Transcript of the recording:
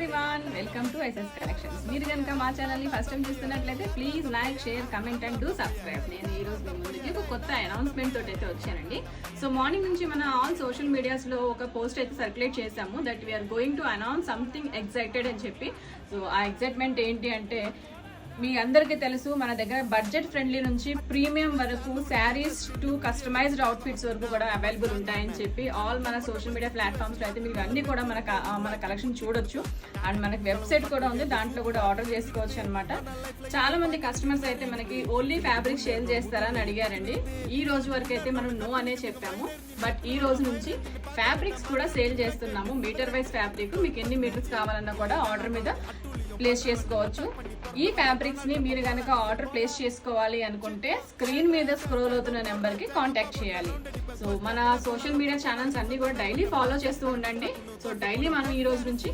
Everyone, welcome to SS collections. మీరు కనుక మా ఛానల్ని ఫస్ట్ టైం చూస్తున్నట్లయితే please like, share, comment and do subscribe. నేను ఈ రోజు మీ ముందుకి ఒక కొత్త అనౌన్స్మెంట్ తోటి అయితే వచ్చానండి. సో మార్నింగ్ నుంచి మన ఆల్ సోషల్ మీడియాస్లో ఒక పోస్ట్ అయితే సర్క్యులేట్ చేసాము that we're going to announce something excited అని చెప్పి. సో ఆ ఎక్సైట్మెంట్ ఏంటి అంటే, మీ అందరికీ తెలుసు మన దగ్గర బడ్జెట్ ఫ్రెండ్లీ నుంచి ప్రీమియం వరకు శారీస్ టు కస్టమైజ్డ్ అవుట్ఫిట్స్ వరకు కూడా అవైలబుల్ ఉంటాయని చెప్పి ఆల్ మన సోషల్ మీడియా ప్లాట్ఫామ్స్లో అయితే మీరు అన్నీ కూడా మన కలెక్షన్ చూడొచ్చు. అండ్ మనకి వెబ్సైట్ కూడా ఉంది, దాంట్లో కూడా ఆర్డర్ చేసుకోవచ్చు అనమాట. చాలా మంది కస్టమర్స్ అయితే మనకి ఓన్లీ ఫ్యాబ్రిక్ సేల్ చేస్తారా అని అడిగారండి. ఈ రోజు వరకు అయితే మనం నో అనే చెప్పాము, బట్ ఈ రోజు నుంచి ఫ్యాబ్రిక్స్ కూడా సేల్ చేస్తున్నాము. మీటర్ వైజ్ ఫ్యాబ్రిక్ మీకు ఎన్ని మీటర్స్ కావాలన్నా కూడా ఆర్డర్ మీద ప్లేస్ చేసుకోవచ్చు. ఈ ఫ్యాబ్రిక్స్ ని మీరు కనుక ఆర్డర్ ప్లేస్ చేసుకోవాలి అనుకుంటే స్క్రీన్ మీద స్క్రోల్ అవుతున్న నెంబర్ కి కాంటాక్ట్ చేయాలి. సో మన సోషల్ మీడియా ఛానల్స్ అన్ని కూడా డైలీ ఫాలో చేస్తూ ఉండండి. సో డైలీ మనం ఈ రోజు నుంచి